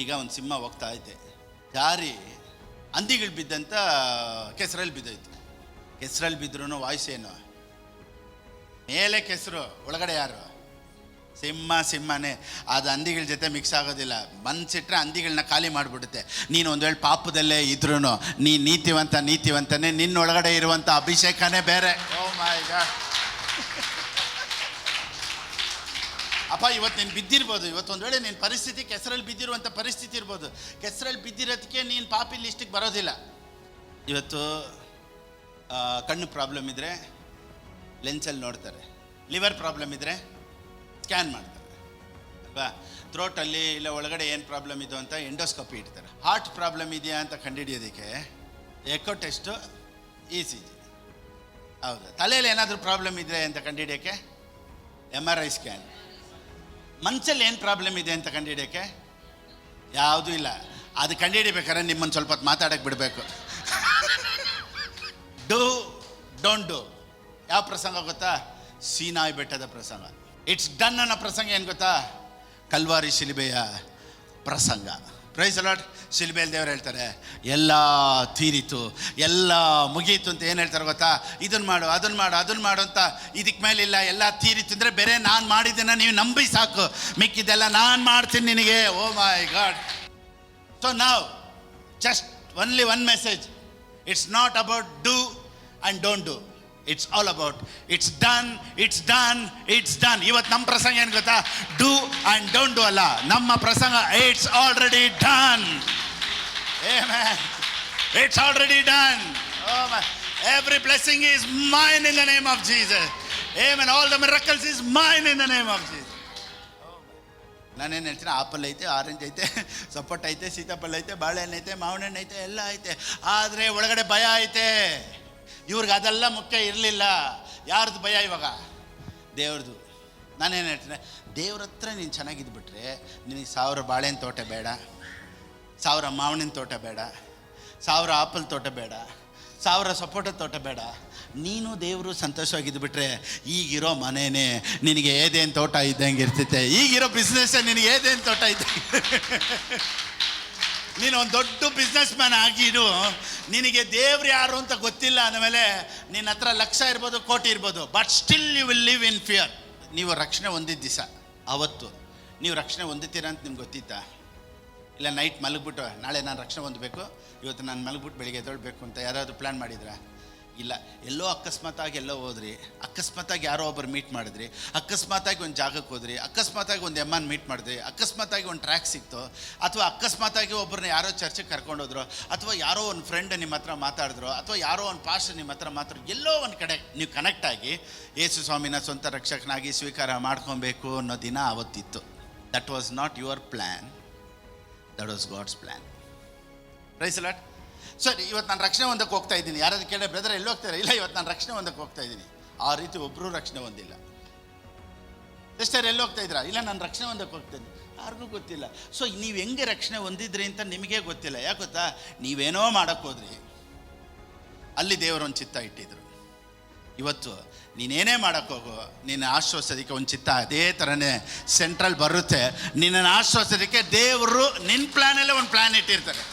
ಈಗ ಒಂದು ಸಿಂಹ ಹೋಗ್ತಾ ಐತೆ, ಜಾರಿ ಹಂದಿಗಳು ಬಿದ್ದಂತ ಕೆಸರಲ್ಲಿ ಬಿದ್ದೋಯ್ತು. ಕೆಸರಲ್ಲಿ ಬಿದ್ರೂ ವಾಯ್ಸ್ ಏನು? ಮೇಲೆ ಕೆಸರು, ಒಳಗಡೆ ಯಾರು? ಸಿಂಹನೇ. ಅದು ಹಂದಿಗಳ ಜೊತೆ ಮಿಕ್ಸ್ ಆಗೋದಿಲ್ಲ. ಮನ್ಸಿಟ್ರೆ ಹಂದಿಗಳನ್ನ ಖಾಲಿ ಮಾಡಿಬಿಡುತ್ತೆ. ನೀನು ಒಂದು ವೇಳೆ ಪಾಪದಲ್ಲೇ ಇದ್ರೂ ನೀ ನೀತಿವಂತನೇ. ನಿನ್ನೊಳಗಡೆ ಇರುವಂಥ ಅಭಿಷೇಕನೇ ಬೇರೆ. ಓ ಮೈ ಗಾಡ್. ಅಪ್ಪ, ಇವತ್ತು ನೀನು ಬಿದ್ದಿರ್ಬೋದು. ಇವತ್ತೊಂದು ವೇಳೆ ನಿನ್ನ ಪರಿಸ್ಥಿತಿ ಕೆಸರಲ್ಲಿ ಬಿದ್ದಿರುವಂಥ ಪರಿಸ್ಥಿತಿ ಇರ್ಬೋದು. ಕೆಸರಲ್ಲಿ ಬಿದ್ದಿರೋದಕ್ಕೆ ನೀನು ಪಾಪಿ ಲಿಸ್ಟಿಗೆ ಬರೋದಿಲ್ಲ. ಇವತ್ತು ಕಣ್ಣು ಪ್ರಾಬ್ಲಮ್ ಇದ್ದರೆ ಲೆನ್ಸಲ್ಲಿ ನೋಡ್ತಾರೆ, ಲಿವರ್ ಪ್ರಾಬ್ಲಮ್ ಇದ್ದರೆ ಸ್ಕ್ಯಾನ್ ಮಾಡ್ತಾರೆ ಅಲ್ವಾ? ಥ್ರೋಟಲ್ಲಿ ಇಲ್ಲ ಒಳಗಡೆ ಏನು ಪ್ರಾಬ್ಲಮ್ ಇದು ಅಂತ ಎಂಡೋಸ್ಕೋಪಿ ಇಡ್ತಾರೆ. ಹಾರ್ಟ್ ಪ್ರಾಬ್ಲಮ್ ಇದೆಯಾ ಅಂತ ಕಂಡುಹಿಡಿಯೋದಕ್ಕೆ ಎಕೋ ಟೆಸ್ಟು, ECG. ಹೌದು. ತಲೆಯಲ್ಲಿ ಏನಾದರೂ ಪ್ರಾಬ್ಲಮ್ ಇದೆ ಅಂತ ಕಂಡುಹಿಡಿಯೋಕ್ಕೆ MRI ಸ್ಕ್ಯಾನ್. ಮನಸ್ಸಲ್ಲಿ ಏನು ಪ್ರಾಬ್ಲಮ್ ಇದೆ ಅಂತ ಕಂಡುಹಿಡಿಯೋಕ್ಕೆ ಯಾವುದೂ ಇಲ್ಲ. ಅದು ಕಂಡುಹಿಡಿಬೇಕಾದ್ರೆ ನಿಮ್ಮನ್ನು ಸ್ವಲ್ಪ ಹೊತ್ತು ಮಾತಾಡೋಕ್ಕೆ ಬಿಡಬೇಕು. Don't do. ಯಾವ ಪ್ರಸಂಗ ಗೊತ್ತಾ? ಸೀನಾಯಿ ಬೆಟ್ಟದ ಪ್ರಸಂಗ. ಇಟ್ಸ್ ಡನ್ ಅನ್ನೋ ಪ್ರಸಂಗ ಏನು ಗೊತ್ತಾ? ಕಲ್ವಾರಿ ಶಿಲುಬೆಯ ಪ್ರಸಂಗ. Price the lord. ಶಿಲುಬೆಯಲ್ಲಿ ದೇವರು ಹೇಳ್ತಾರೆ ಎಲ್ಲ ತೀರಿತು, ಎಲ್ಲ ಮುಗೀತು ಅಂತ ಏನು ಹೇಳ್ತಾರೆ ಗೊತ್ತಾ? ಇದನ್ನು ಮಾಡು ಅಂತ. ಇದಕ್ಕೆ ಮೇಲಿಲ್ಲ, ಎಲ್ಲ ತೀರಿತು ಅಂದರೆ ಬೇರೆ ನಾನು ಮಾಡಿದ್ದನ್ನು ನೀವು ನಂಬಿ ಸಾಕು, ಮಿಕ್ಕಿದ್ದೆಲ್ಲ ನಾನು ಮಾಡ್ತೀನಿ ನಿನಗೆ. ಓ ಮೈ ಗಾಡ್. ಸೊ ನಾವ್ just only one message. It's not about do and don't do. It's all about it's done. ಇವತ್ತು ನಮ್ಮ ಪ್ರಸಂಗ ಏನು ಗೊತ್ತಾ? ಡೂ ಆ್ಯಂಡ್ ಡೋಂಟ್ ಡೂ ಅಲ್ಲ. ನಮ್ಮ ಪ್ರಸಂಗ it's already done. It's already done. Oh my. Every blessing is mine in the name of Jesus. Amen. All the miracles is mine in the name of Jesus. ನಾನೇನು ಹೇಳ್ತೀನಿ, apple ಐತೆ, orange ಐತೆ, ಸಪೋಟ ಐತೆ, ಸೀತಾಫಲ ಐತೆ, ಬಾಳೆಹಣ್ಣು ಐತೆ, ಮಾವಿನ ಹಣ್ಣು ಐತೆ, ಎಲ್ಲ ಐತೆ. ಆದರೆ ಒಳಗಡೆ ಭಯ ಐತೆ. ಇವ್ರಿಗೆ ಅದೆಲ್ಲ ಮುಖ್ಯ ಇರಲಿಲ್ಲ. ಯಾರ್ದು ಭಯ ಇವಾಗ? ದೇವ್ರದ್ದು. ನಾನೇನು ಹೇಳ್ತೀನಿ, ದೇವ್ರ ಹತ್ರ ನೀನು ಚೆನ್ನಾಗಿದ್ಬಿಟ್ರೆ ನಿನಗೆ 1000 ಬಾಳೆಹಣ್ಣು ತೋಟ ಬೇಡ, 1000 ಮಾವಿನ ತೋಟ ಬೇಡ, 1000 ಆಪಲ್ ತೋಟ ಬೇಡ, 1000 ಸಪೋಟ ತೋಟ ಬೇಡ. ನೀನು ದೇವರು ಸಂತೋಷವಾಗಿದ್ದುಬಿಟ್ರೆ ಈಗಿರೋ ಮನೇನೆ ನಿನಗೆ ಏದೇನು ತೋಟ ಇದ್ದಂಗೆ ಇರ್ತೈತೆ. ಈಗಿರೋ ಬಿಸ್ನೆಸ್ಸೇ ನಿನಗೆ ಏದೇನು ತೋಟ ಇದ್ದಂಗೆ. ನೀನು ಒಂದು ದೊಡ್ಡ ಬಿಸ್ನೆಸ್ ಮ್ಯಾನ್ ಆಗಿರು, ನಿನಗೆ ದೇವ್ರು ಯಾರು ಅಂತ ಗೊತ್ತಿಲ್ಲ ಅಂದಮೇಲೆ ನಿನ್ನ ಹತ್ರ ಲಕ್ಷ ಇರ್ಬೋದು, ಕೋಟಿ ಇರ್ಬೋದು, but still you will live in fear. ನೀವು ರಕ್ಷಣೆ ಹೊಂದಿದ್ದ ದಿವಸ ಅವತ್ತು ನೀವು ರಕ್ಷಣೆ ಹೊಂದುತ್ತೀರಾ ಅಂತ ನಿಮ್ಗೆ ಗೊತ್ತಿತ್ತಾ? ಇಲ್ಲ ನೈಟ್ ಮಲಗಿಬಿಟ್ಟು ನಾಳೆ ನಾನು ರಕ್ಷಣೆ ಹೊಂದಬೇಕು, ಇವತ್ತು ನಾನು ಮಲಗಿಬಿಟ್ಟು ಬೆಳಿಗ್ಗೆ ಎದ್ದೇಳಬೇಕು ಅಂತ ಯಾರಾದರೂ ಪ್ಲ್ಯಾನ್ ಮಾಡಿದ್ರಾ? ಇಲ್ಲ. ಎಲ್ಲೋ ಅಕಸ್ಮಾತಾಗಿ ಎಲ್ಲೋ ಹೋದ್ರಿ, ಅಕಸ್ಮಾತಾಗಿ ಯಾರೋ ಒಬ್ಬರು ಮೀಟ್ ಮಾಡಿದ್ರಿ, ಅಕಸ್ಮಾತಾಗಿ ಒಂದು ಜಾಗಕ್ಕೆ ಹೋದ್ರಿ, ಅಕಸ್ಮಾತಾಗಿ ಒಂದು ಎಮ್ಮನ್ ಮೀಟ್ ಮಾಡಿದ್ರಿ, ಅಕಸ್ಮಾತಾಗಿ ಒಂದು ಟ್ರ್ಯಾಕ್ ಸಿಕ್ತು, ಅಥವಾ ಅಕಸ್ಮಾತಾಗಿ ಒಬ್ಬರನ್ನ ಯಾರೋ ಚರ್ಚೆಗೆ ಕರ್ಕೊಂಡೋದ್ರು, ಅಥವಾ ಯಾರೋ ಒಂದು ಫ್ರೆಂಡ್ ನಿಮ್ಮ ಹತ್ರ ಮಾತಾಡಿದ್ರು, ಅಥವಾ ಯಾರೋ ಒಂದು ಪಾಸ್ಟರ್ ನಿಮ್ಮ ಹತ್ರ ಮಾತಾಡಿದ್ರು. ಎಲ್ಲೋ ಒಂದು ಕಡೆ ನೀವು ಕನೆಕ್ಟ್ ಆಗಿ ಯೇಸು ಸ್ವಾಮಿನ ಸ್ವಂತ ರಕ್ಷಕನಾಗಿ ಸ್ವೀಕಾರ ಮಾಡ್ಕೊಬೇಕು ಅನ್ನೋ ದಿನ ಆವತ್ತಿತ್ತು. That was not your plan, that was God's plan. Praise the Lord. ಸರಿ, ಇವತ್ತು ನಾನು ರಕ್ಷಣೆ ಹೊಂದಕ್ಕೆ ಹೋಗ್ತಾ ಇದ್ದೀನಿ. ಯಾರಾದ್ರು ಕೇಳಿ, ಬ್ರದರ್ ಎಲ್ಲಿ ಹೋಗ್ತಾರೆ? ಇಲ್ಲ, ಇವತ್ತು ನಾನು ರಕ್ಷಣೆ ಹೊಂದಕ್ಕೆ ಹೋಗ್ತಾ ಇದ್ದೀನಿ. ಆ ರೀತಿ ಒಬ್ಬರು ರಕ್ಷಣೆ ಹೊಂದಿಲ್ಲ. ಸಿಸ್ಟರ್ ಎಲ್ಲಿ ಹೋಗ್ತಾ ಇದ್ದೀರಾ? ಇಲ್ಲ, ನಾನು ರಕ್ಷಣೆ ಹೊಂದಕ್ಕೆ ಹೋಗ್ತೀನಿ. ಯಾರಿಗೂ ಗೊತ್ತಿಲ್ಲ. ಸೊ ನೀವು ಹೆಂಗೆ ರಕ್ಷಣೆ ಹೊಂದಿದ್ರಿ ಅಂತ ನಿಮಗೇ ಗೊತ್ತಿಲ್ಲ. ಯಾಕೆ ಗೊತ್ತಾ? ನೀವೇನೋ ಮಾಡೋಕ್ಕೆ ಹೋದ್ರಿ, ಅಲ್ಲಿ ದೇವರೊಂದು ಚಿತ್ತ ಇಟ್ಟಿದ್ರು. ಇವತ್ತು ನೀನೇನೇ ಮಾಡೋಕ್ಕೆ ಹೋಗು, ನಿನ್ನ ಆಶ್ವಾಸೋದಕ್ಕೆ ಒಂದು ಚಿತ್ತ ಅದೇ ಥರನೇ ಸೆಂಟ್ರಲ್ ಬರುತ್ತೆ. ನಿನ್ನನ್ನು ಆಶ್ವಾಸೋದಕ್ಕೆ ದೇವರು ನಿನ್ನ ಪ್ಲ್ಯಾನಲ್ಲೇ ಒಂದು ಪ್ಲ್ಯಾನ್ ಇಟ್ಟಿರ್ತಾರೆ.